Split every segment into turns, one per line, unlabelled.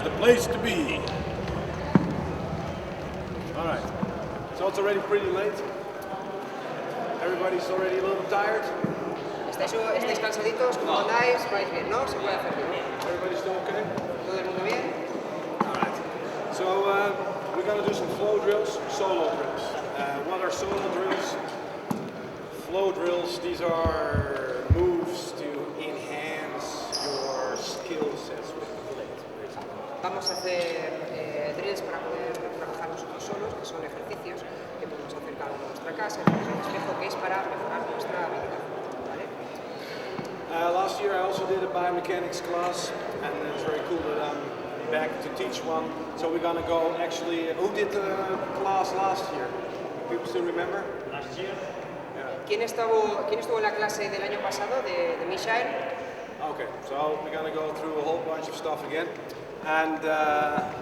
the place to be. All right, so it's already pretty late. Everybody's already a little tired.
¿Estáis cansaditos? ¿Cómo andáis? ¿Vais bien? ¿No? ¿Se puede hacer bien?
Everybody's still okay?
¿Todo el mundo bien?
All right, so we're going to do some flow drills, solo drills. What are solo drills? Flow drills, these are moves to enhance your skill sets with the blade.
Vamos a hacer drills para poder trabajar nosotros solos, que son ejercicios que podemos hacer cada uno en nuestra casa, en un espejo, que es para mejorar nuestra habilidad. ¿Vale?
Last year I also did a biomechanics class, and it's very cool that I'm back to teach one. So we're gonna go actually. Who did the class last year? People still remember?
Last year?
Yeah.
¿Quién estuvo en la clase del año pasado de Michael?
Okay, so we're gonna go through a whole bunch of stuff again, and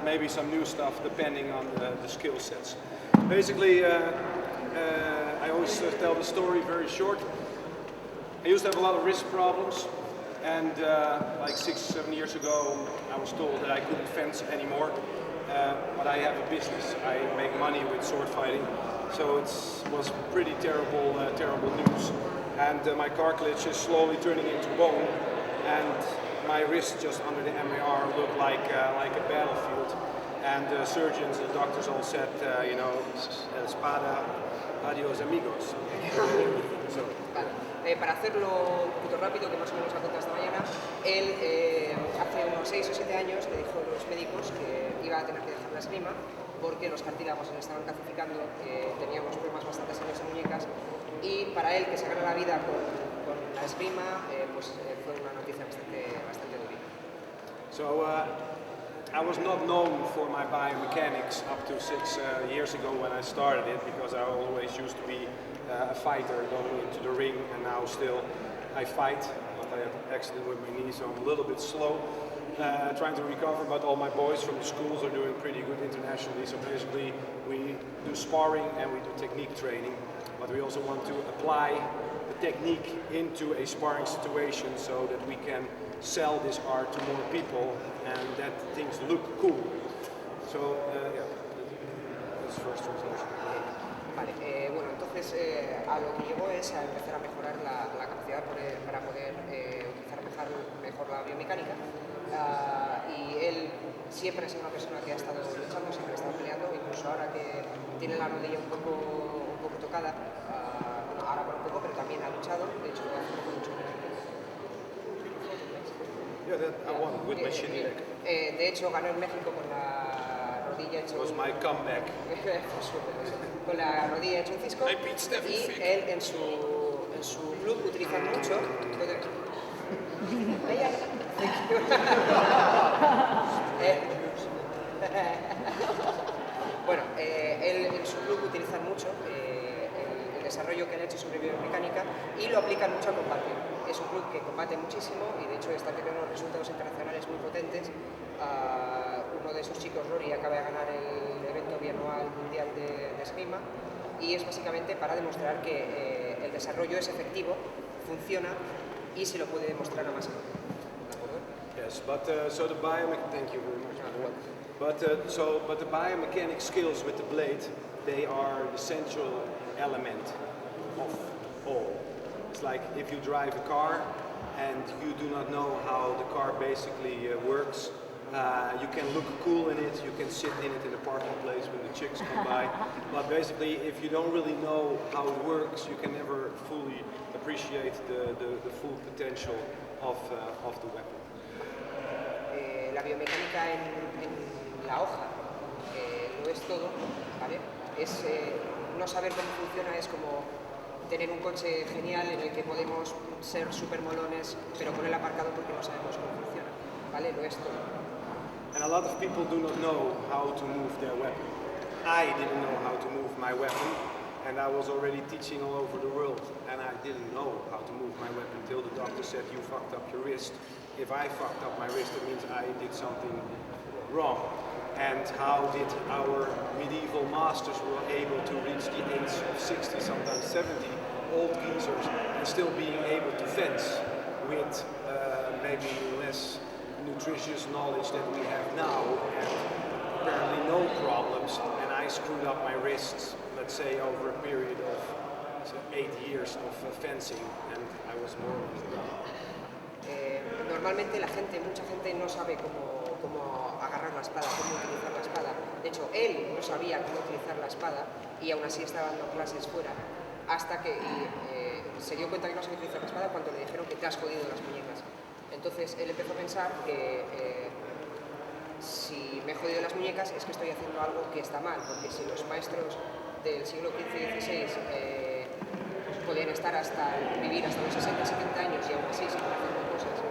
maybe some new stuff depending on the skill sets. Basically, I always tell the story very short. I used to have a lot of wrist problems, and like 6 or 7 years ago I was told that I couldn't fence anymore, but I have a business. I make money with sword fighting, so it was pretty terrible news. And my cartilage is slowly turning into bone, and my wrist just under the MAR looked like a battlefield. And the surgeons and doctors all said, you know, espada, adios amigos. So.
Para hacerlo un poquito rápido, que más o menos ha contado esta mañana, él hace unos 6 o 7 años le dijo a los médicos que iba a tener que dejar la esgrima porque los cartílagos se le estaban calcificando, que tenía unos problemas bastante serios en muñecas, y para él que se gana la vida con la esgrima pues fue una noticia bastante dura.
So I was not known for my biomechanics up to 6 years ago when I started it, because I always used to be a fighter going into the ring, and now still I fight, but I had an accident with my knee, so I'm a little bit slow trying to recover, but all my boys from the schools are doing pretty good internationally. So basically we do sparring and we do technique training, but we also want to apply the technique into a sparring situation so that we can sell this art to more people and that things look cool. So yeah, that's the first translation.
Vale, bueno, entonces a lo que llegó es a empezar a mejorar la capacidad para poder utilizar mejor la biomecánica, y él siempre ha sido una persona que ha estado luchando, siempre ha estado peleando, incluso ahora que tiene la rodilla un poco tocada, bueno, ahora por un poco, pero también ha luchado, de hecho hace mucho.
Yeah, that I won with my shitty leg.
De hecho ganó en México con la rodilla hecha.
It was my comeback.
Con la rodilla hecha un cisco, y él en su club utiliza mucho. Bueno, él en su club utiliza mucho el desarrollo que han hecho sobre biomecánica y lo aplican mucho al combate. Es un club que combate muchísimo y de hecho está teniendo unos resultados internacionales muy potentes. Uno de sus chicos, Rory, acaba de ganar el evento bianual mundial de esgrima, y es básicamente para demostrar que el desarrollo es efectivo, funciona y se lo puede demostrar a más gente. ¿De acuerdo?
Yes, but so the thank you very much. But the biomechanic skills with the blade, they are the central element of all. It's like if you drive a car and you do not know how the car basically works, you can look cool in it, you can sit in it in a parking place when the chicks come by, but basically if you don't really know how it works, you can never fully appreciate the full potential of the weapon.
La biomecánica en la hoja lo es todo, ¿vale? No saber cómo funciona es como tener un coche genial en el que podemos ser súper molones, pero con el aparcado porque no sabemos cómo funciona, ¿vale? Lo es todo.
And a lot of people do not know how to move their weapon. I didn't know how to move my weapon, and I was already teaching all over the world, and I didn't know how to move my weapon until the doctor said, you fucked up your wrist. If I fucked up my wrist, it means I did something wrong. And how did our medieval masters were able to reach the age of 60, sometimes 70, old geezers, and still being able to fence with maybe less nutritious knowledge that we have now, and apparently no problems. And I screwed up my wrists, let's say, over a period of 8 years of fencing, and I was more or less done.
Normalmente mucha gente no sabe cómo agarrar la espada, cómo utilizar la espada. De hecho, él no sabía cómo utilizar la espada y aún así estaba dando clases fuera, hasta que se dio cuenta que no sabía utilizar la espada cuando le dijeron que te has jodido las muñecas. Entonces él empezó a pensar que si me he jodido las muñecas es que estoy haciendo algo que está mal, porque si los maestros del siglo XV y XVI podían vivir hasta los 60, 70 años y aún así seguir haciendo cosas,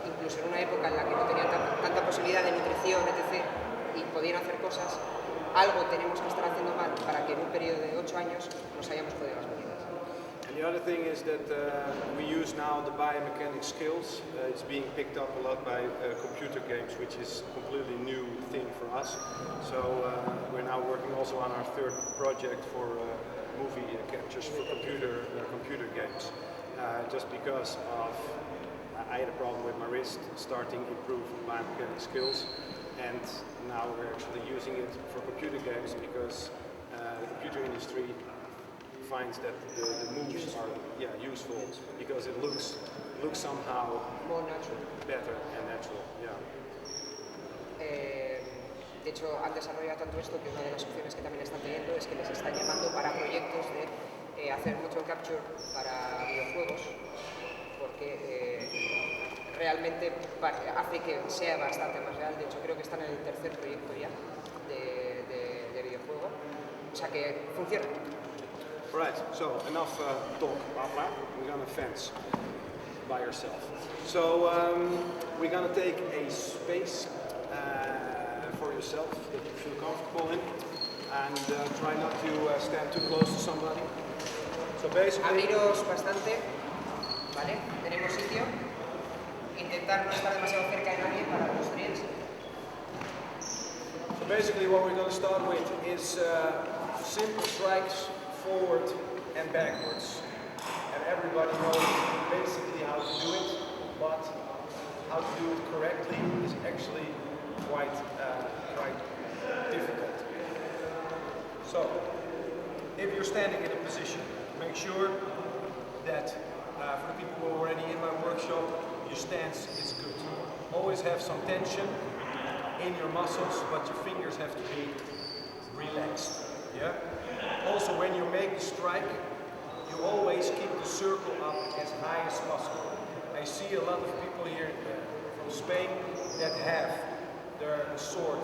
incluso en una época en la que no tenían tanta posibilidad de nutrición, etc., y podían hacer cosas, algo tenemos que estar haciendo mal para que en un periodo de 8 años nos hayamos jodido las muñecas.
And the other thing is that we use now the biomechanic skills. It's being picked up a lot by computer games, which is a completely new thing for us. So we're now working also on our third project for movie captures for computer games. Just because I had a problem with my wrist, starting improved biomechanic skills, and now we're actually using it for computer games because the computer industry finds that the moves are useful because it looks somehow
more natural,
better and natural. Yeah.
De hecho, han desarrollado tanto esto que una de las opciones que también están teniendo es que les están llamando para proyectos de hacer motion capture para videojuegos, porque realmente hace que sea bastante más real. De hecho, creo que están en el tercer proyecto ya de videojuego, o sea que funciona.
Right, so enough talk about that. We're gonna fence by yourself. So we're gonna take a space for yourself that you feel comfortable in, and try not to stand too close to somebody. So basically,
abriros bastante, ¿vale? Tenemos sitio. Intentar no estar demasiado cerca de nadie para los drills.
So basically, what we're going to start with is simple strikes forward and backwards, and everybody knows basically how to do it, but how to do it correctly is actually quite difficult. So, if you're standing in a position, make sure that for the people who are already in my workshop, your stance is good. Always have some tension in your muscles, but your fingers have to be relaxed. Yeah. Also, when you make the strike, you always keep the circle up as high as possible. I see a lot of people here from Spain that have their sword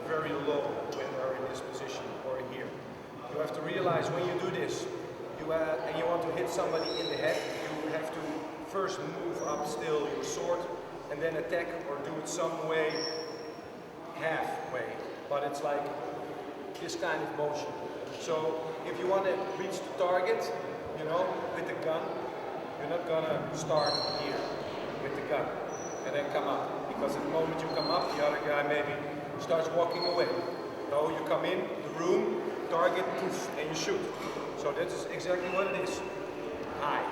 very low when they're in this position or here. You have to realize when you do this, and you want to hit somebody in the head, you have to first move up still your sword and then attack or do it some way halfway. But it's like this kind of motion. So if you want to reach the target, you know, with the gun, you're not gonna start here with the gun and then come up. Because at the moment you come up, the other guy maybe starts walking away. No, you come in the room, target, poof, and you shoot. So that's exactly what it is. High.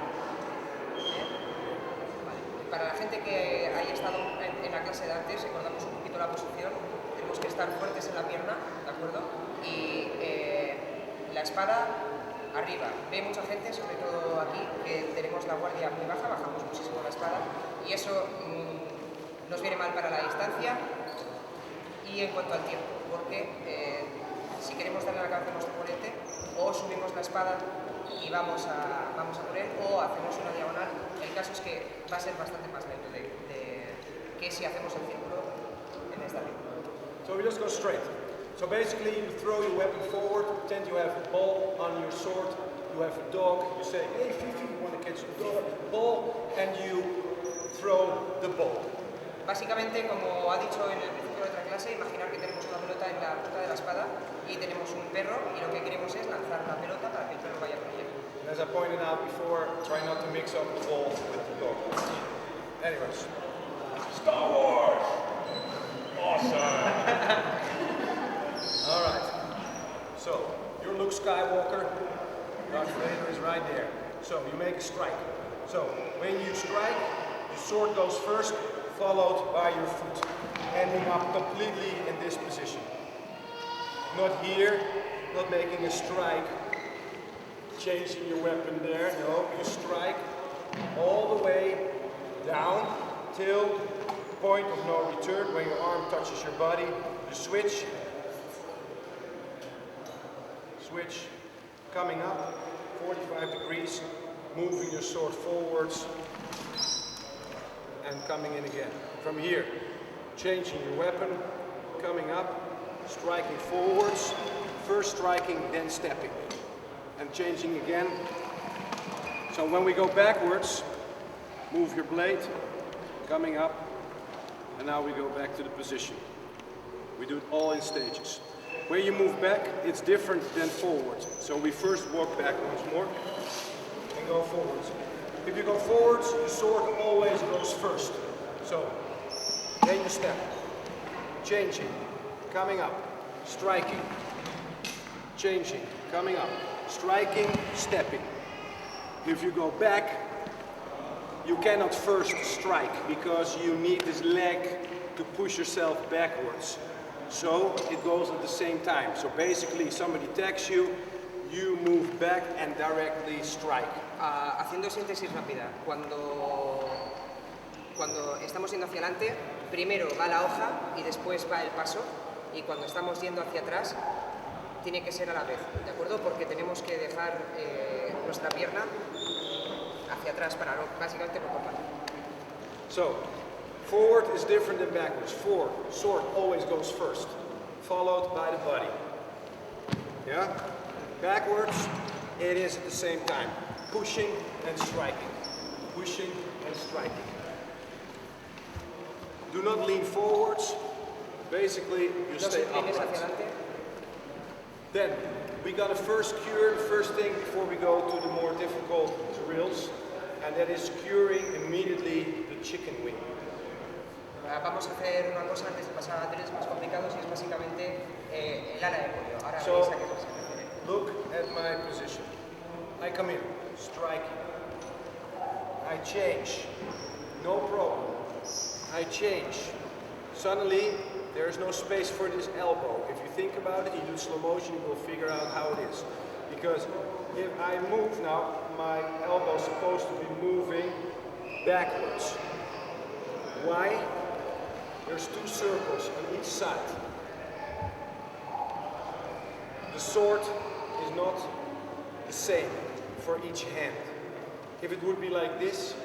Para la gente que haya estado en la clase de antes, recordamos un poquito la posición. Tenemos que estar fuertes en la pierna, ¿de acuerdo? Y la espada arriba. Ve mucha gente, sobre todo aquí, que tenemos la guardia muy baja, bajamos muchísimo la espada y eso nos viene mal para la distancia y en cuanto al tiempo, porque si queremos darle la cabeza a nuestro oponente, o subimos la espada y vamos a por él, o hacemos una diagonal. El caso es que va a ser bastante más lento que si hacemos el círculo en esta línea.
So we just go straight. So basically you throw your weapon forward, pretend you have a ball on your sword, you have a dog, you say, hey Fifi, you want to catch the ball, and you throw the ball.
Básicamente, como ha dicho en el principio de otra clase, imaginar que tenemos una pelota en la punta de la espada y tenemos un perro y lo que queremos es lanzar la pelota para que el perro vaya con ella.
As I pointed out before, try not to mix up the ball with the dog. Anyways. Star Wars! Awesome! Alright. So, you're Luke Skywalker. Darth Vader is right there. So, you make a strike. So, when you strike, your sword goes first followed by your foot, ending up completely in this position. Not here, not making a strike, changing your weapon there, no, you strike all the way down till point of no return, when your arm touches your body, you switch, coming up, 45 degrees, moving your sword forwards, and coming in again. From here, changing your weapon, coming up, striking forwards, first striking, then stepping, and changing again. So when we go backwards, move your blade, coming up, and now we go back to the position. We do it all in stages. When you move back, it's different than forwards. So we first walk back once more, and go forwards. If you go forwards, the sword always goes first. So, then you step, changing, coming up, striking, changing, coming up, striking, stepping. If you go back, you cannot first strike because you need this leg to push yourself backwards. So it goes at the same time. So basically somebody attacks you, you move back and directly strike.
Haciendo síntesis rápida, cuando estamos yendo hacia adelante, primero va la hoja y después va el paso, y cuando estamos yendo hacia atrás, tiene que ser a la vez, ¿de acuerdo? Porque tenemos que dejar nuestra pierna hacia atrás para básicamente no topar.
So, forward is different than backwards. Forward, sword always goes first, followed by the body. Yeah? Backwards, it is at the same time. Pushing and striking. Pushing and striking. Do not lean forwards. Basically, you stay upright. Then, we got to first cure the first thing before we go to the more difficult drills, and that is curing immediately the chicken wing.
Vamos a hacer una cosa antes de pasar a drills más complicados, y es básicamente el ala de pollo. Ahora
So,
veis a qué se refiere.
look at my position. I come in, striking. I change, no problem. I change. Suddenly, there is no space for this elbow. If you think about it, you do slow motion, you will figure out how it is. Because if I move now, my elbow is supposed to be moving backwards. Why? There's two circles on each side. The sword is not the same for each hand. If it would be like this,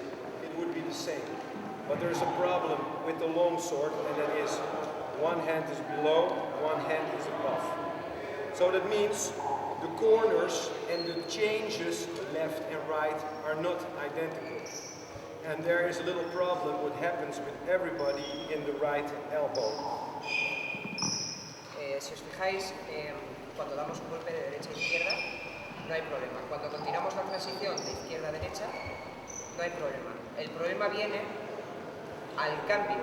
it would be the same. But there's a problem with the long sword, and that is one hand is below, one hand is above. So that means the corners and the changes left and right are not identical. And there is a little problem what happens with everybody in the right elbow.
Si os fijáis, cuando damos un golpe de derecha a izquierda, no hay problema. Cuando continuamos la transición de izquierda a derecha, no hay problema. El problema viene al cambio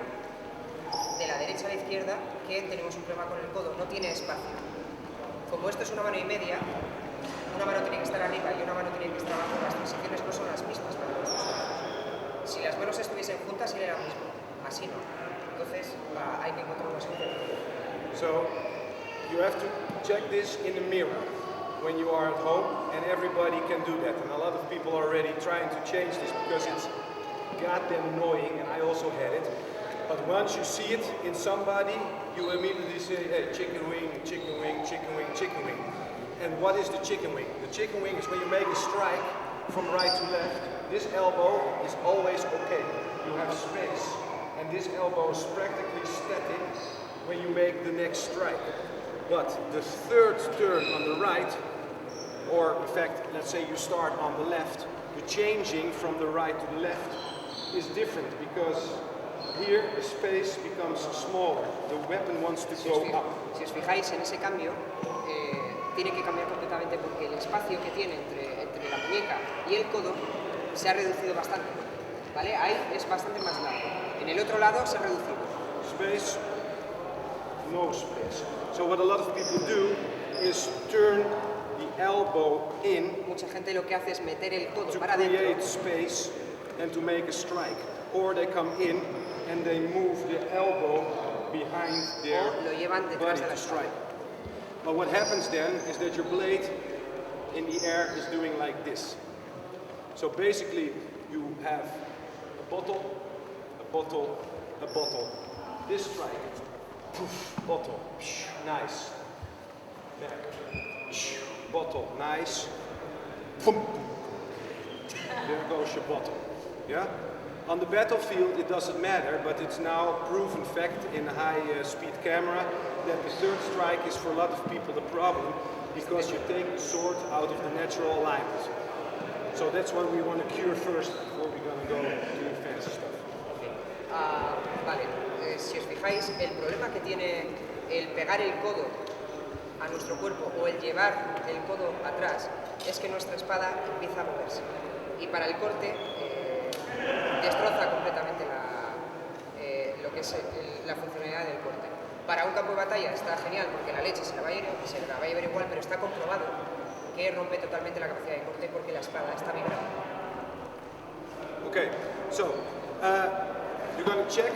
de la derecha a la izquierda, que tenemos un problema con el codo, no tiene espacio. Como esto es una mano y media, una mano tiene que estar arriba y una mano tiene que estar abajo, las transiciones no son las mismas para los dos brazos. Si las manos estuviesen juntas sería lo mismo, así no. Entonces hay que encontrar una solución.
So you have to check this in the mirror when you are at home, and everybody can do that. And a lot of people are already trying to change this because it's goddamn annoying, and I also had it. But once you see it in somebody, you immediately say, hey, chicken wing, chicken wing, chicken wing, chicken wing. And what is the chicken wing? The chicken wing is when you make a strike from right to left. This elbow is always okay. You have space. And this elbow is practically static when you make the next strike. But the third turn on the right, or in fact, let's say you start on the left, the changing from the right to the left is different because here the space becomes smaller. The weapon wants to go up.
Si os fijáis en ese cambio, tiene que cambiar completamente porque el espacio que tiene entre la muñeca y el codo se ha reducido bastante, ¿vale? Ahí es bastante más largo. En el otro lado se ha reducido.
Space, no space. So what a lot of people do is turn the elbow in.
Mucha gente lo que hace es meter el codo
to
para
create
adentro.
space and to make a strike. Or they come in and they move the elbow behind their
O lo llevan detrás
body
de la
to strike.
espalda.
But what happens then is that your blade in the air is doing like this. So basically you have a bottle, a bottle, a bottle. This strike, poof, bottle, nice. Back, bottle, nice. Boom. There goes your bottle. Yeah? On the battlefield it doesn't matter, but it's now proven fact in a high-speed camera that the third strike is for a lot of people the problem because you take the sword out of the natural alignment. So that's what we want to cure first before we're going to go to the fancy stuff.
Vale, si os fijáis, el problema que tiene el pegar el codo a nuestro cuerpo o el llevar el codo atrás es que nuestra espada empieza a moverse. Y para el corte destroza completamente lo que es la funcionalidad del corte. Para un campo de batalla está genial porque la leche se la va a ir igual, pero está comprobado que rompe totalmente la capacidad de corte porque la espada está vibrando.
Okay, so you're going to check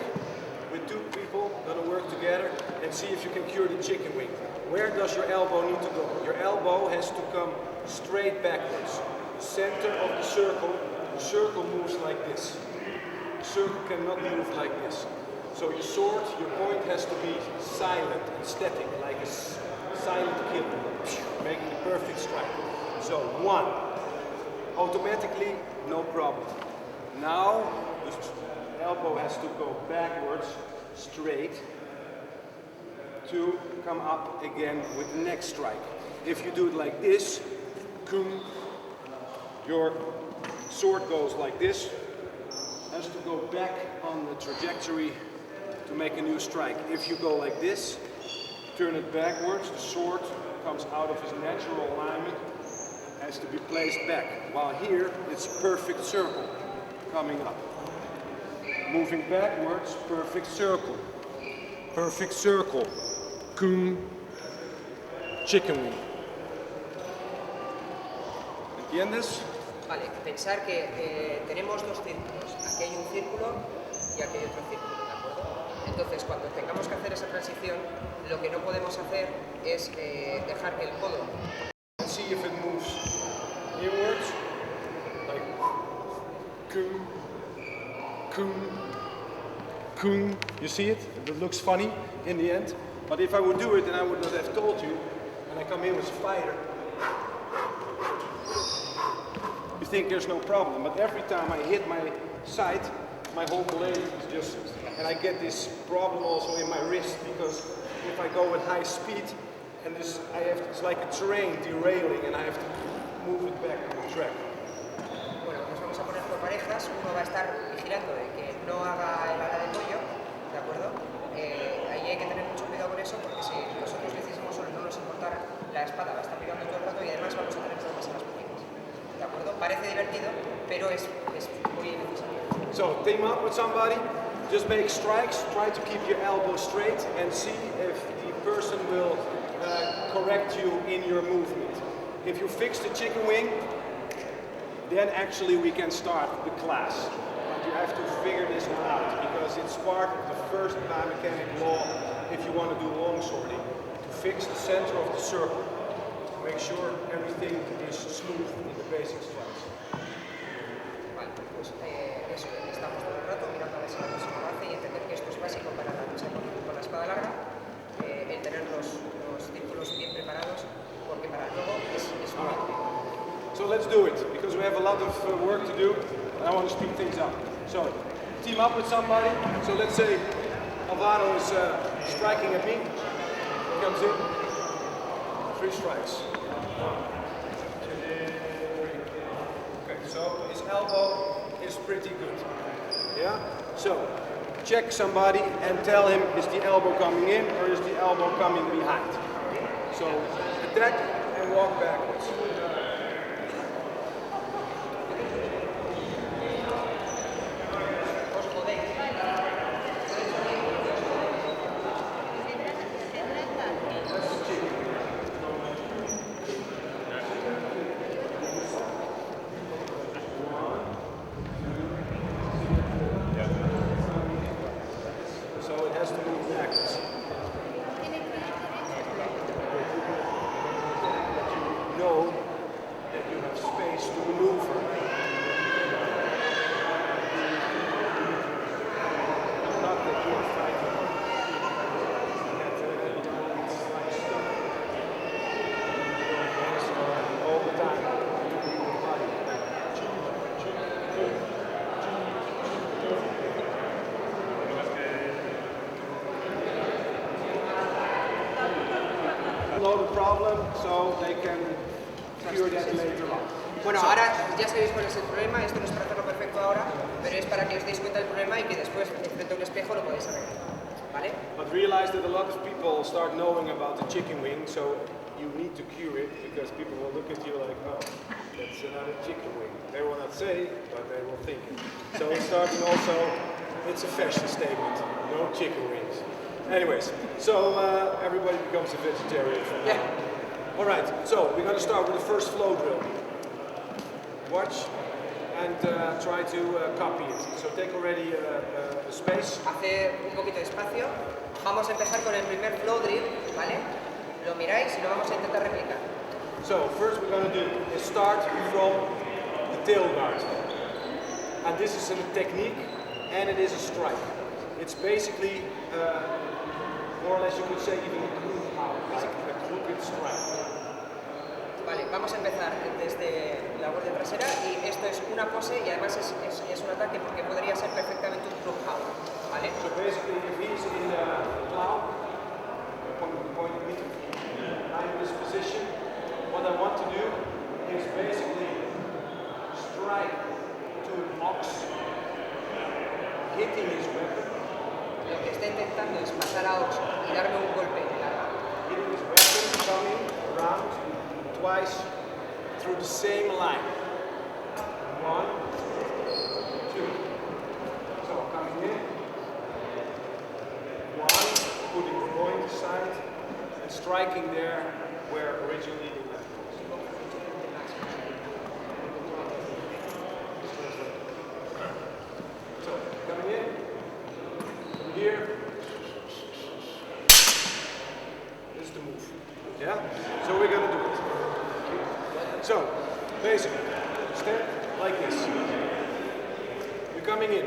with two people, going to work together and see if you can cure the chicken wing. Where does your elbow need to go? Your elbow has to come straight backwards. Center of the circle moves like this. The circle cannot move like this. So your sword, your point has to be silent and static, like a silent kill, making the perfect strike. So 1, automatically, no problem. Now, the elbow has to go backwards, straight, to come up again with the next strike. If you do it like this, your sword goes like this, has to go back on the trajectory to make a new strike. If you go like this, turn it backwards, the sword comes out of its natural alignment, has to be placed back. While here, it's a perfect circle coming up. Moving backwards, perfect circle. Perfect circle. Coon, chicken wing. ¿Entiendes?
Vale, pensar que tenemos dos círculos. Aquí hay un círculo y aquí hay otro círculo, ¿de acuerdo? Entonces, cuando tengamos que hacer esa transición, lo que no podemos hacer es dejar que el codo...
See if it moves inwards, like coon, coon, coon. You see it? It looks funny in the end. But if I would do it, then I would not have told you. And I come in as a fighter. You think there's no problem, but every time I hit my side, my whole blade is just, and I get this problem also in my wrist because if I go at high speed, and it's like a train derailing, and I have to move it back on the track.
Bueno, nos vamos a poner por parejas. Uno va a estar vigilando de que no haga el ala de pollo, ¿de acuerdo? Ahí hay que tener mucho cuidado con eso porque si nosotros lo hiciésemos solo no nos importara, la espada va a estar pegando todo el rato y además vamos a tener que más a las pequeñas. ¿De acuerdo? Parece divertido, pero es muy necesario.
So, team up with somebody, just make strikes, try to keep your elbow straight and see if the person will correct you in your movement. If you fix the chicken wing, then actually we can start the class. But you have to figure this one out because it's part of the first biomechanic law if you want to do longswording. To fix the center of the circle, make sure everything is smooth in the basic strikes.
Vale, pues eso, estamos todo el rato mirando a ver si la persona lo hace y entender que esto es básico para la lucha con la espada larga, el tener los círculos bien preparados, porque para luego es muy útil.
So let's do it, because we have a lot of work to do, and I want to speed things up. So, team up with somebody. So let's say Alvaro is striking at me. He comes in. 3 strikes. 1, 2, 3. Okay, so his elbow is pretty good. Yeah? So, check somebody and tell him, is the elbow coming in or is the elbow coming behind? So, attack and walk backwards. know the problem, so they can cure that later on.
Bueno, ahora ya sabéis cuál es el problema, esto no es para hacerlo perfecto ahora, pero es para que os deis cuenta del problema y que después, frente a un espejo, lo podéis arreglar. ¿Vale?
But realize that a lot of people start knowing about the chicken wing, so you need to cure it because people will look at you like, oh, that's another chicken wing. They will not say, but they will think it. So it's starting also, it's a fashion statement, no chicken wings. Anyways, so everybody becomes a vegetarian from now on. All right, so we're going to start with the first flow drill. Watch and try to copy it. So take already a space.
Hace un poquito de espacio. Vamos a empezar con el primer flow drill, ¿vale? Lo miráis y lo vamos a intentar replicar.
So first we're going to do is start from the tail guard. And this is a technique and it is a strike. It's basically more or less you could say even a crook out, a crooked strike.
Vale, vamos a empezar desde la guardia trasera y esto es una pose y además es un ataque porque podría ser perfectamente un crook out, ¿vale?
So basically if he's in the cloud, point me, I'm in this position, what I want to do is basically strike to an ox, hitting his weapon.
Lo que está intentando es pasar a Ox y darme un golpe en el arma.
Hitting his weapon, coming around twice through the same line. 1, 2. So coming in. 1, putting the point aside and striking there where originally the left was. So coming in. From here. This is the move. Yeah? So we're gonna do it. So, basically, stand like this. You're coming in,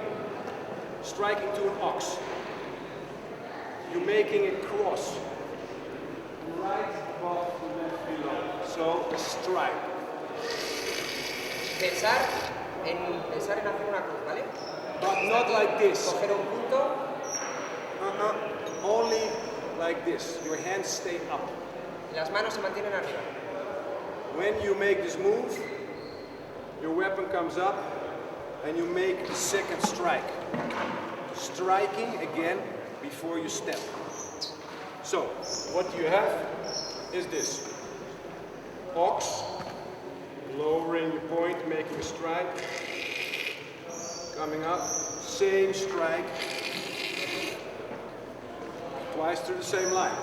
striking to an ox. You're making it cross, right above the left below. So, a strike.
Pensar en hacer una cruz, ¿vale?
But not like this.
Coger un punto.
Only like this. Your hands stay up.
Las manos se mantienen arriba.
When you make this move, your weapon comes up and you make a second strike. Striking again before you step. So, what you have is this. Ox, lowering your point, making a strike. Coming up, same strike. Twice through the same line.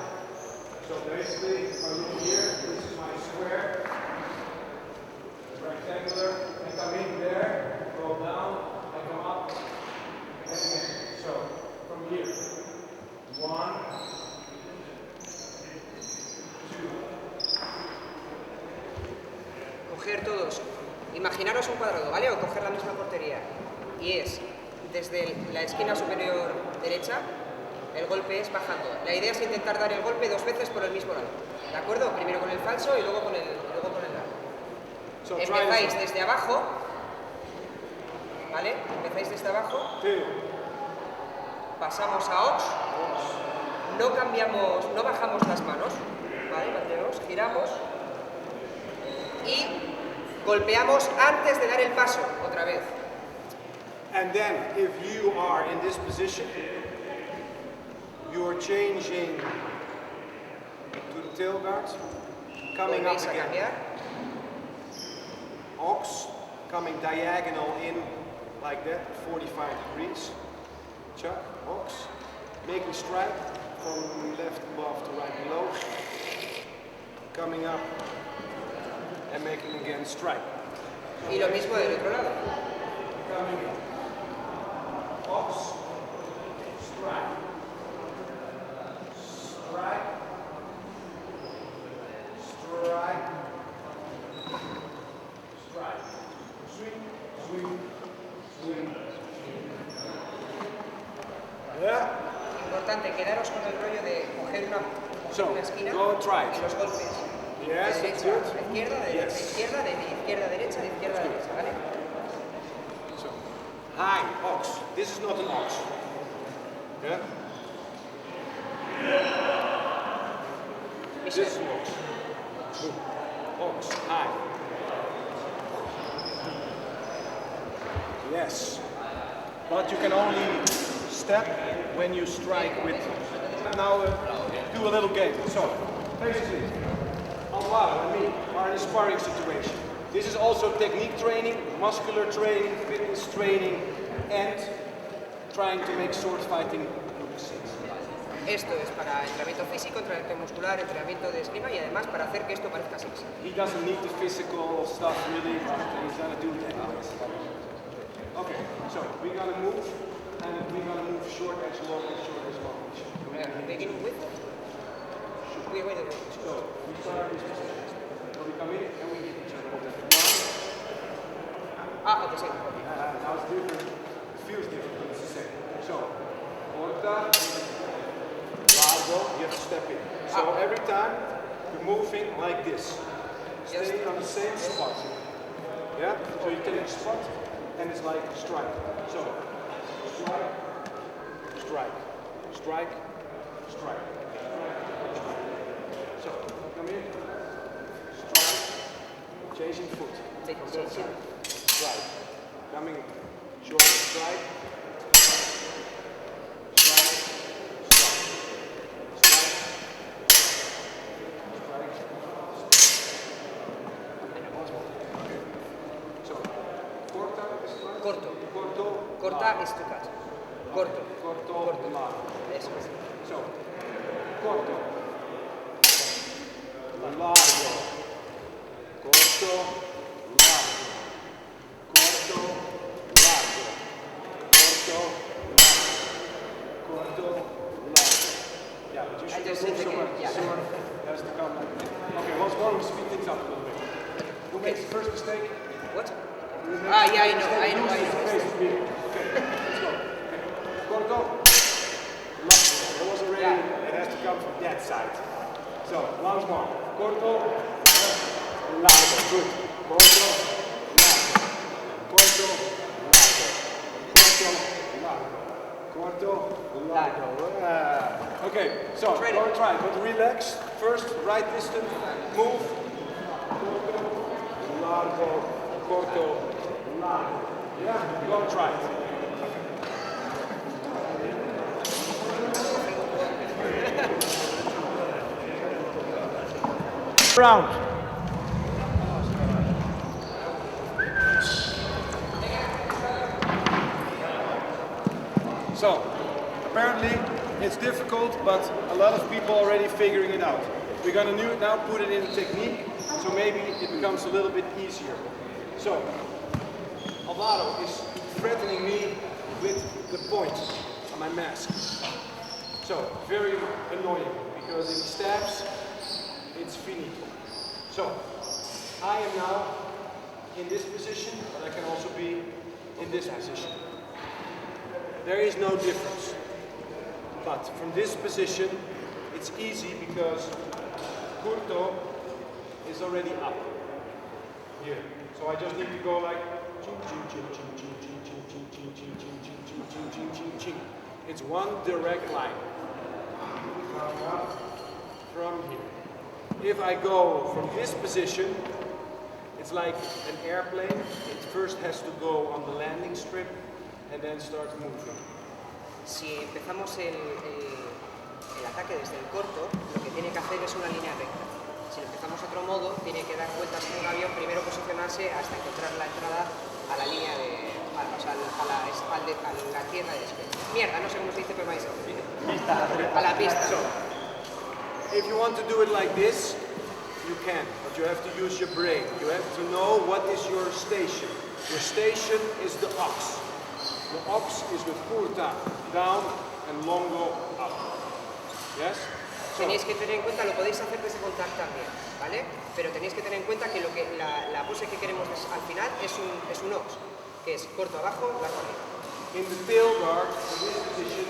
So basically, if I look here, this is my square. Rectangular, I come in there, go down, I come up, and again. So, from here, 1, 2.
Coger todos, imaginaros un cuadrado, ¿vale? O coger la misma portería. Y es, desde la esquina superior derecha, el golpe es bajando. La idea es intentar dar el golpe 2 veces por el mismo lado. ¿De acuerdo? Primero con el falso y luego con el largo.
So
empezáis desde abajo, ¿vale? Empezáis desde abajo, pasamos a Ox, no cambiamos, no bajamos las manos, ¿vale? Mantenemos, giramos y golpeamos antes de dar el paso, otra vez.
And then, if you are in this position, you are changing to the tail guard, coming up again.
Cambiar.
Ox, coming diagonal in like that, 45 degrees. Chuck, ox, making strike from left above to right below. Coming up and making again strike.
Y lo mismo del otro lado.
Coming up. Ox, strike. Strike. Strike. Strike. Swing, swing, swing. Yeah.
Importante, quedaros con el rollo de coger una esquina
go and try it.
y los golpes.
Yes,
de
that's
derecha
good.
a izquierda, de derecha a izquierda, de izquierda a derecha, de izquierda a derecha, ¿vale?
So, hi, ox. This is not an ox. Yeah? This is ox. Ox, high. Yes. But you can only step when you strike with. Now do a little game. So basically, Alvaro and me are in a sparring situation. This is also technique training, muscular training, fitness training, and trying to make sword fighting look sexy.
Esto es para entrenamiento físico, entrenamiento muscular, entrenamiento de esgrima y además para hacer que esto parezca sexy.
He doesn't need the physical stuff really, but he's gonna do it anyways. Okay, so we're gonna move, and we're gonna move short as long as short as long.
Beginning with? We're going to
So we start this position. So we come in and we hit each other.
okay, same.
Now it's different. It feels different, but it's the same. So, corta, largo, you have to step in. So every time you're moving like this, staying on the same spot. Yeah? So you take a spot and it's like strike. So, strike, strike, strike, strike. So, come in, strike, changing foot.
Take a
Changing. Strike. Coming short, strike. Strike. Strike. Strike. Strike. Okay. So, corta is strike.
Corto.
Corto.
Corta is to cut. Corto.
Corto. Largo.
Eso es.
So, corto. Largo. Corto. Largo. Corto, largo. Corto, largo. Corto, largo. Yeah, but you should
just
move
sit
so
again,
much.
yeah.
Sword has to come like this. Okay, once more, we speed things up a little bit. Who makes the first mistake?
What?
Who makes
Ah,
the
yeah, I
first
know,
mistake
I know, I
loses
know.
the face of me. Okay, let's go. Okay. Corto, largo. That was already,
Yeah.
it has to come from that side. So, once more. Corto, largo. Good. Corto, largo. Corto, largo. Corto, largo. Corto, largo. Okay, so
Try it.
go try it, but relax. First, right distance, move. Corto, largo. Corto, largo. Yeah, go try it. Round. So, apparently it's difficult, but a lot of people are already figuring it out. We're gonna now put it in a technique, so maybe it becomes a little bit easier. So, Alvaro is threatening me with the point on my mask. So, very annoying, because if he stabs, it's finito. So, I am now in this position, but I can also be in this position. There is no difference. But from this position, it's easy because Curto is already up here. So I just need to go like ching, ching, ching, ching, ching, ching, ching, ching, ching, ching, ching, ching, ching, ching, ching, ching, ching. It's one direct line. From here. If I go from this position, it's like an airplane. It first has to go on the landing strip and then start moving.
Si empezamos el ataque desde el corto, lo que tiene que hacer es una línea recta. Si lo empezamos de otro modo, tiene que dar vueltas como un avión, primero posicionarse hasta encontrar la entrada a la línea de... o sea, a la espalda, a la tierra de despegue. Mierda, no sé cómo se dice, pero vais a la pista.
So, if you want to do it like this, you can, but you have to use your brain. You have to know what is your station. Your station is the ox. The ox is with curta down and longo up. Yes? So,
Tenéis que tener en cuenta, lo podéis hacer desde contact también, ¿vale? Pero tenéis que tener en cuenta que la pose que queremos al final es un ox, que es corto abajo, largo arriba.
in the tail guard, in this position,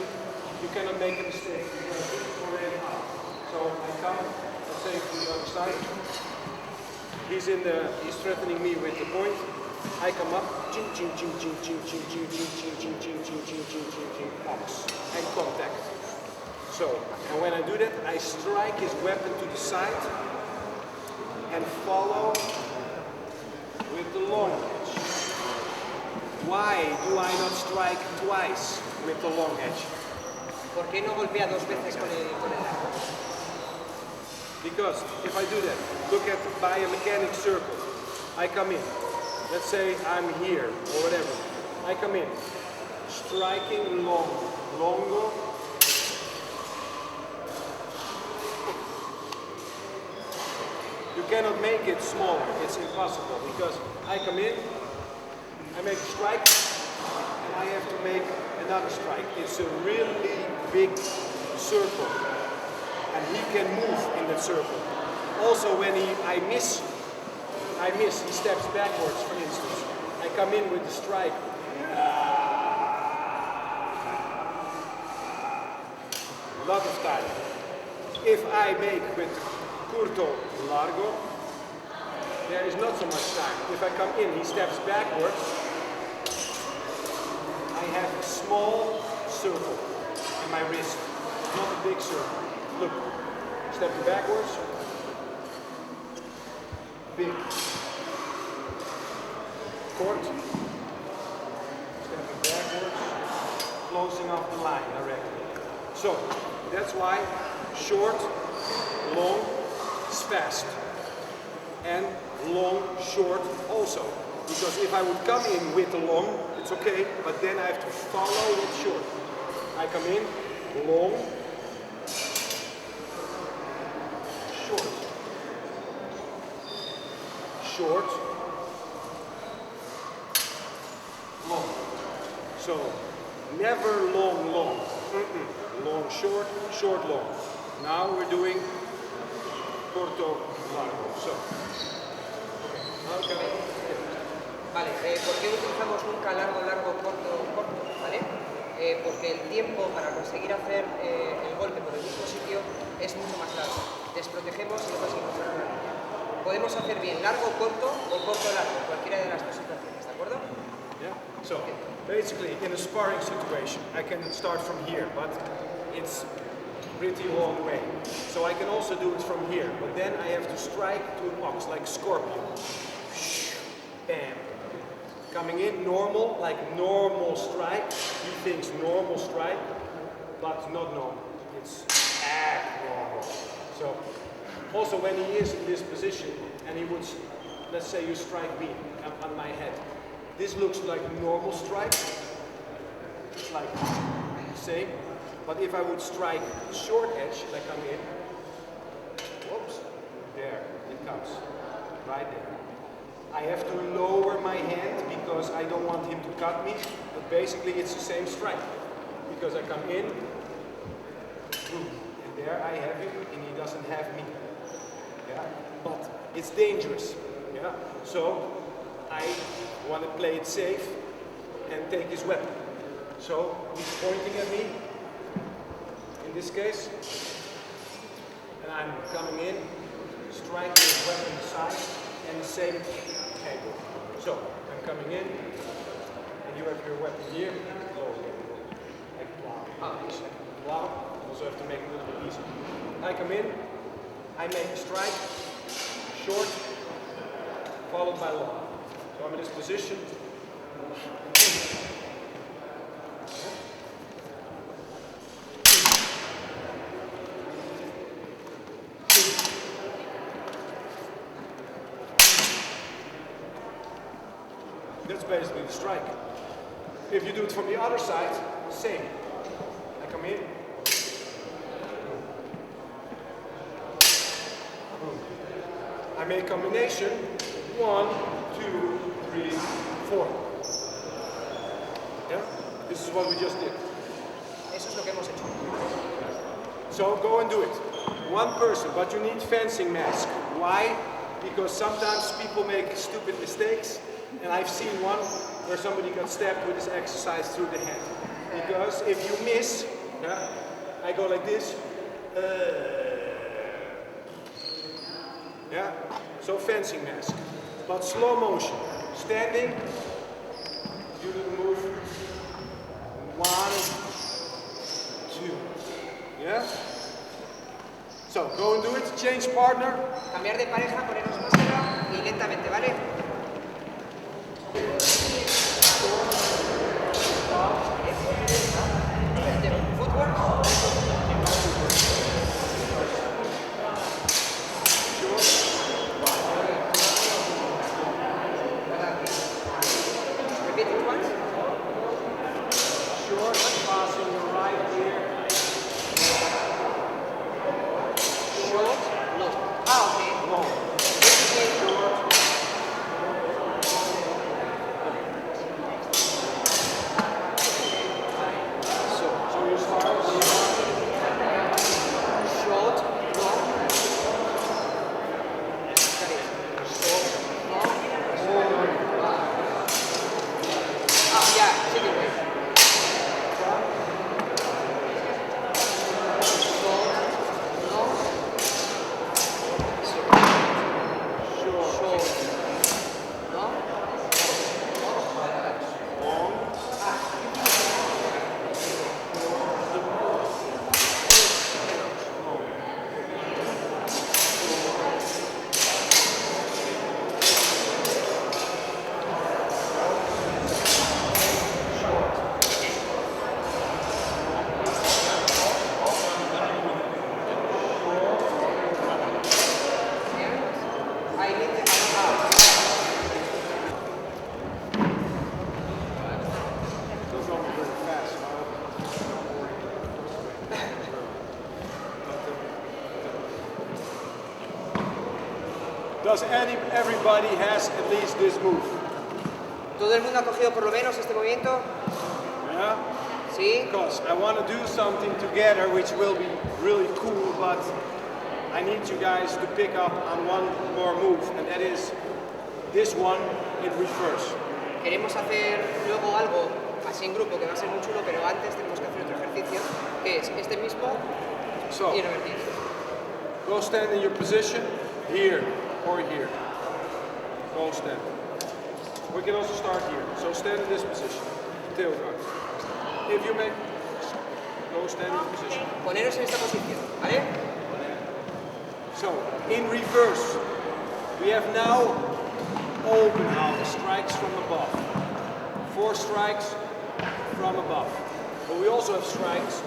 you cannot make a mistake because it's already up. So I come, let's say, to the other side. He's threatening me with the point. I come up, ching, ching, ching, ching, ching, ching, ching, ching, ching, ching, ching, ching, ching, ching, ching, ching, ox, and contact. So, and when I do that, I strike his weapon to the side and follow with the long edge. Why do I not strike twice with the long edge?
¿Por qué no golpea dos veces con el largo?
Because if I do that, look at the biomechanic circle. I come in. Let's say I'm here or whatever. I come in, striking long, longer. You cannot make it smaller. It's impossible because I come in, I make a strike, and I have to make another strike. It's a really big circle, and he can move in that circle. Also, when I miss, he steps backwards, for instance. I come in with the strike. A lot of time. If I make with curto largo, there is not so much time. If I come in, he steps backwards. I have a small circle in my wrist, not a big circle. Look, stepping backwards, big. Court, stepping backwards, closing off the line directly. So, that's why short, long is fast. And long, short also. Because if I would come in with the long, it's okay, but then I have to follow with short. I come in, long, short, short, long. So, never long, long. Long, short, short, long. Now we're doing corto, largo. So, okay.
Vale, ¿por qué utilizamos nunca largo, largo, corto, corto? ¿Vale? Porque el tiempo para conseguir hacer el golpe por el mismo sitio es mucho más largo. Desprotegemos y no conseguimos hacer una línea. Podemos hacer bien largo, corto o corto, largo, cualquiera de las dos situaciones, ¿de acuerdo?
Yeah. So, basically, in a sparring situation, I can start from here, but it's pretty long way. So I can also do it from here, but then I have to strike to an ox, like scorpion. Bam. Coming in normal, like normal strike. He thinks normal strike, but not normal. It's abnormal. So, also when he is in this position, and he would, let's say you strike me on my head. This looks like a normal strike. It's like the same. But if I would strike short edge, like come in, whoops, there, it comes, right there. I have to lower my hand because I don't want him to cut me, but basically it's the same strike. Because I come in, boom, and there I have him, and he doesn't have me. Yeah? But it's dangerous. Yeah? So I want to play it safe and take his weapon. So he's pointing at me, in this case, and I'm coming in, striking his weapon aside, and the same angle. So I'm coming in, and you have your weapon here, close it, like plow. Plow, also have to make it a little bit easier. I come in, I make a strike, short, followed by long. So I'm in this position. That's basically the strike. If you do it from the other side, same. I come in. I make combination 1, 2, 3, 4. Yeah? This is what we just did.
Eso es lo que hemos hecho.
So go and do it. One person, but you need fencing mask. Why? Because sometimes people make stupid mistakes, and I've seen one where somebody got stabbed with this exercise through the head. Because if you miss, yeah, I go like this. Yeah? So fencing mask. But slow motion. Standing, you move 1, 2. Yeah? So, go and do it. Change partner.
Cambiar de pareja, ponernos máscara y lentamente, ¿vale? Footwork. Repeat it once.
Short, passing your right here.
Short, long. Ah, okay.
Long. Short. So you start
Short, long. That is. Short, long. Ah, yeah, second way.
Does everybody has at least this move?
¿Todo el mundo ha cogido por lo menos este movimiento?
Yeah?
¿Sí?
Because I want to do something together which will be really cool, but I need you guys to pick up on one more move, and that is this one in reverse.
Queremos hacer luego algo así en grupo que va a ser muy chulo, pero antes tenemos que hacer otro ejercicio que es este mismo
So,
y revertir.
go stand in your position, here or here. Go stand. We can also start here. So stand in this position, tail guard. If you make, go stand in the position.
Poneros en esta posición, ¿vale?
So, in reverse, we have now open out strikes from above. 4 strikes from above. But we also have strikes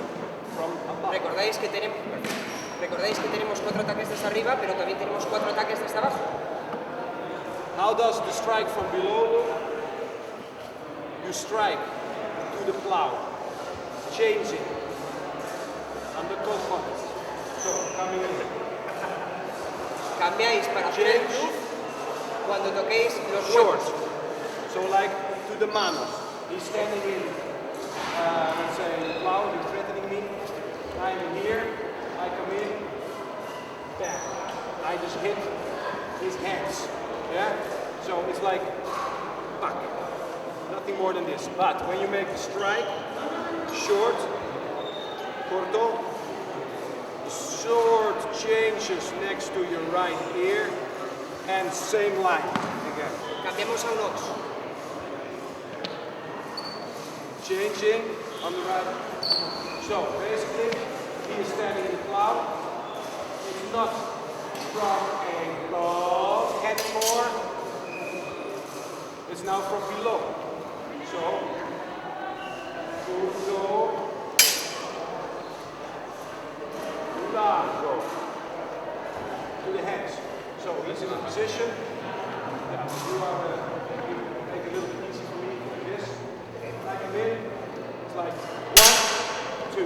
from above.
Recordáis que tenemos 4 ataques desde arriba, pero también tenemos 4 ataques desde abajo.
How does the strike from below look? You strike to the plow, changing on the cojones. So, coming in.
Cambiáis para hacer el groove cuando toquéis los
Short.
huevos.
So like to the manos. He's standing in, let's say, plow, he's threatening me. I'm here, I come in, bam. I just hit his hands. Yeah? So it's like, back. Nothing more than this. But when you make the strike, short, corto, short changes next to your right ear, and same line again.
Cambiamos a un ox.
Changing on the right. So basically, he is standing in the cloud. It's not from above anymore. It's now from below. So, curto, largo, to the hands. So he's in a position. Yeah, you are make it a little bit easy for me like this. I come in. It's like 1, 2.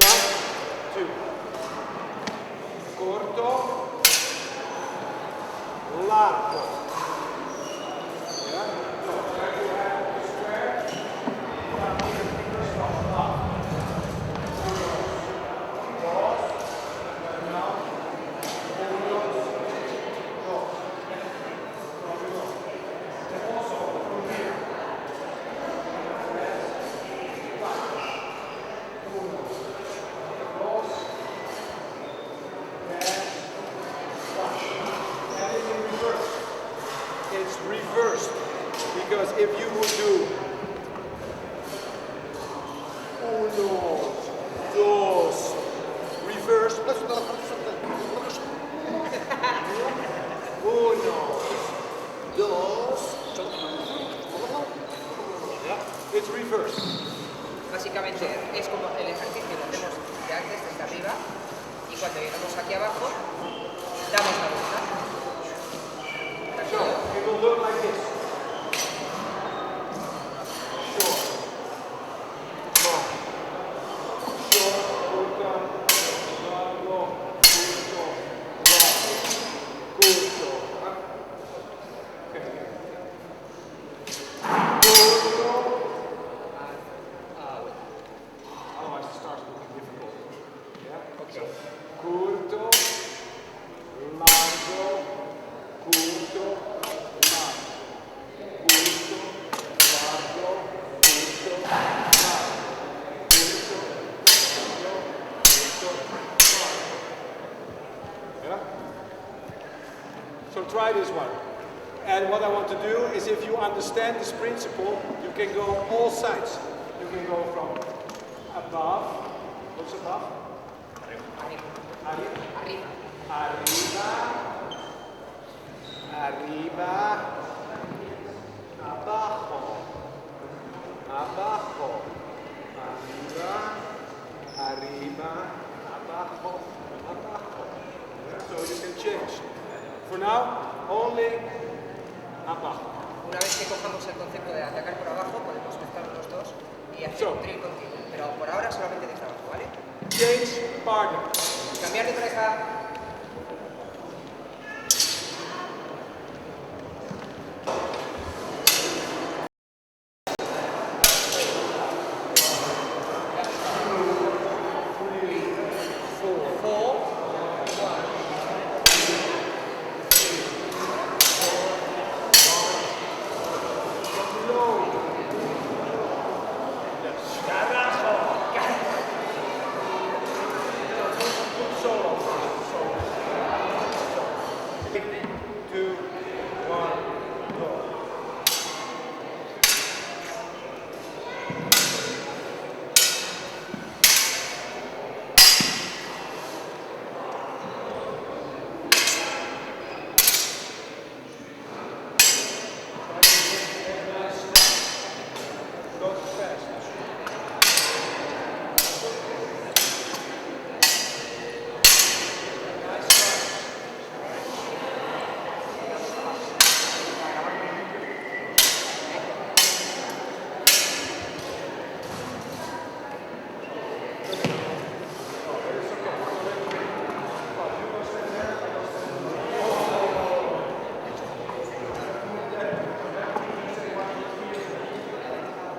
1, 2. Corto, largo. Yeah? So when you have the square, you have here fingers on top. It's reversed, because if you would do 1, 2,
ponemos aquí abajo, damos la vuelta.
So, it will look like this. Short, long, short, curto, largo, curto, largo, curto. Okay. Curto. Otherwise it starts looking difficult. Yeah?
Okay.
Curto, largo, curto, largo, curto, largo, curto, largo, curto, largo. Yeah? So try this one. And what I want to do is, if you understand this principle, you can go all sides. You can go from above. What's above?
Arriba.
Arriba.
Arriba.
Arriba, arriba, abajo, abajo, arriba, arriba, abajo, abajo. So you can change. For now, only abajo.
Una vez que cojamos el concepto de atacar por abajo, podemos mezclar los dos y hacer un drill continuo. Pero por ahora solamente desde abajo, ¿vale?
Change partner.
Cambiar de pareja.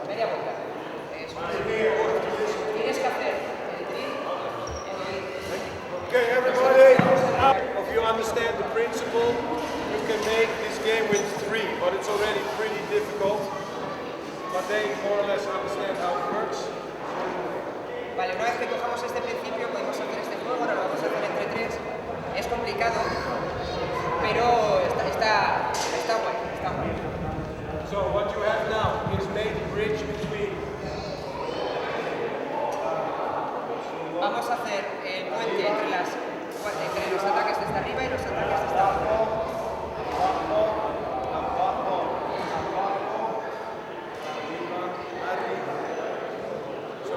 Media vuelta. Eso. Tienes que hacer el drill en el...
Okay, everybody. If you understand the principle, you can make this game with 3, but it's already pretty difficult. But they more or less understand how it works.
Vale, una vez que cojamos este principio podemos hacer este juego, ahora lo vamos a hacer entre 3. Es complicado, pero está guay, está guay.
So what you have now is made a bridge between.
Vamos a hacer el puente entre los ataques desde arriba y los ataques desde abajo.
So,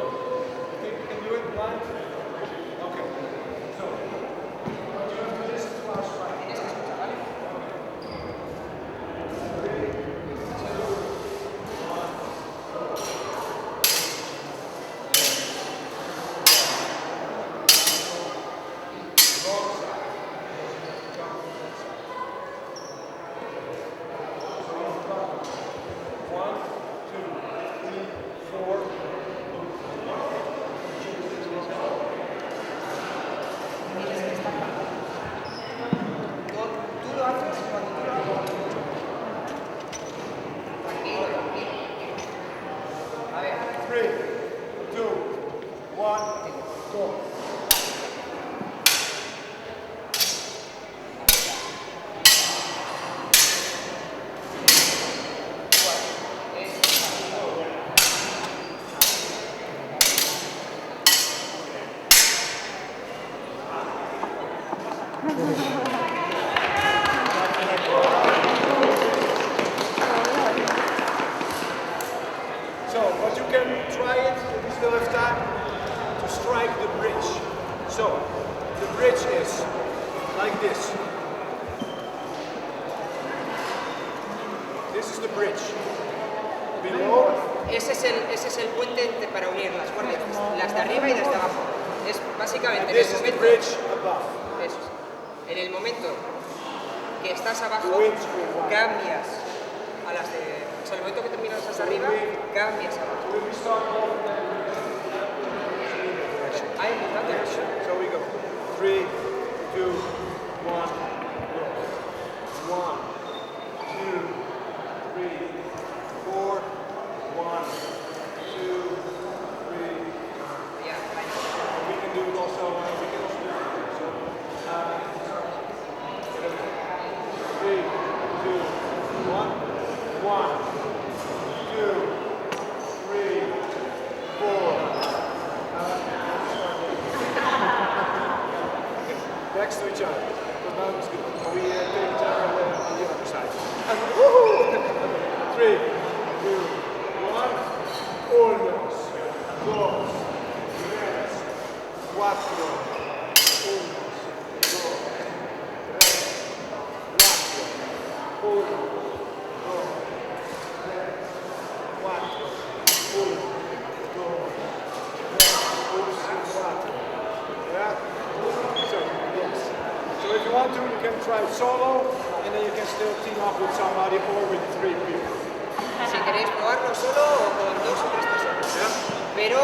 you think you can do it blind? Okay. So, what you have to listen to us right.
Tienes que escuchar, ¿vale?
So, but you can try it, if you still have time, to strike the bridge. So, the bridge is like this. This is the bridge. Below.
Ese es el puente para unir las guardias, las de arriba y las de abajo. Es básicamente
This is the bridge above.
Eso es. En el momento que estás abajo, cambias a las de... O sea, el momento que terminas las de arriba, cambias abajo. Hay mutantes.
So we go. 3, 2, 1, go. 1, 2, 3, 4, 1, 2, 3.
Yeah.
We can do it also. We can also do it. So, 3, 2, 1, 1, 2, 3, 4. Next to each other. Because now it's good. And we take each other on the other side. And woohoo! 3, 2, 1. 1, 2, 3, 4. 1, 2, 3, 4. So if you want to, you can try solo, and then you can still team up with somebody or with 3 people.
Si queréis probarlo solo o con 2 o 3 personas.
Yeah?
Pero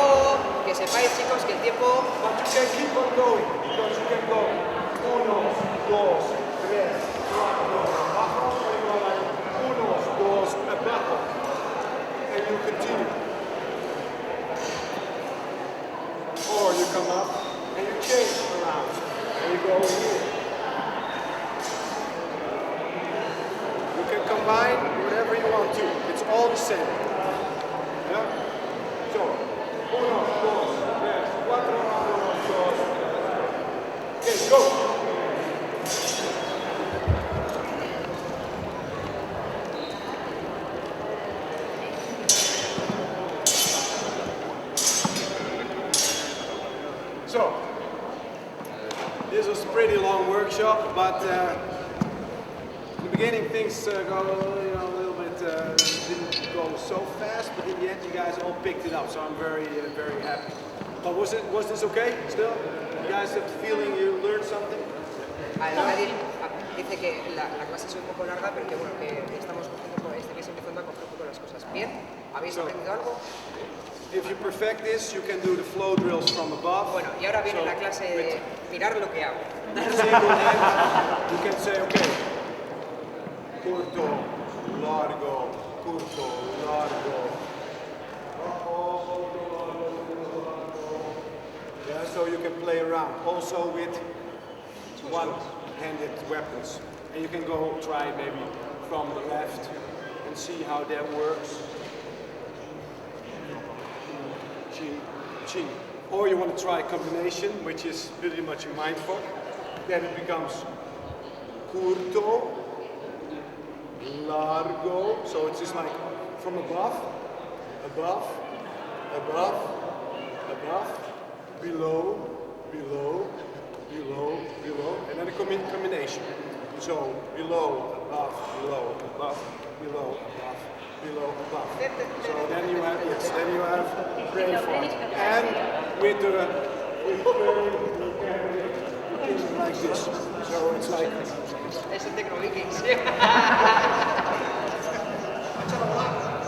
que sepáis, chicos, que el tiempo...
But you can keep on going, because you can go 1, 2, 3, 4, abajo, so you go like 1, 2, abajo, and you continue. Or you come up and you change around, and you go here. You can combine whatever you want to. It's all the same. Yeah? So, 1, 2, 3, 4, 1, 2, 3. Okay, go. So, this was a pretty long workshop, but in the beginning things go a little bit, didn't go so fast, but in the end you guys all picked it up, so I'm very happy. But was this okay still? You guys have the feeling you learned something?
Adil dice que la clase es un poco larga, pero que bueno, que estamos empezando a coger un poco las cosas. Bien, ¿habéis aprendido algo?
If you perfect this, you can do the flow drills from above.
Bueno, y ahora viene la clase de mirar lo que hago.
Single hand, you can say, okay, curto, largo, curto, largo. Yeah, so you can play around. Also with one-handed weapons. And you can go try maybe from the left and see how that works. Ching. Or you want to try a combination, which is pretty much a mindfuck. Then it becomes curto, largo. So it's just like from above, above, above, above, below, below, below, below, and then a combination. So below, above, below, above, below, above, below, above. So then you have, yes, then you have brain fog. And with the like this. So it's like...
Es el Tecno Vikings.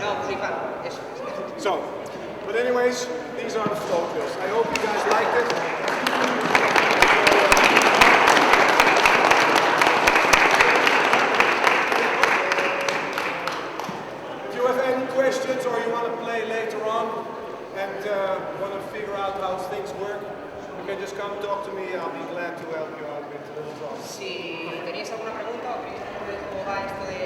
No, flipa. Eso.
So, but anyways, these are the flow drills. I hope you guys liked it. Questions, or you want to play later on and want to figure out how things work, you can just come talk to me. I'll be glad to help you out with the
Si tenéis alguna pregunta o queréis saber cómo va esto de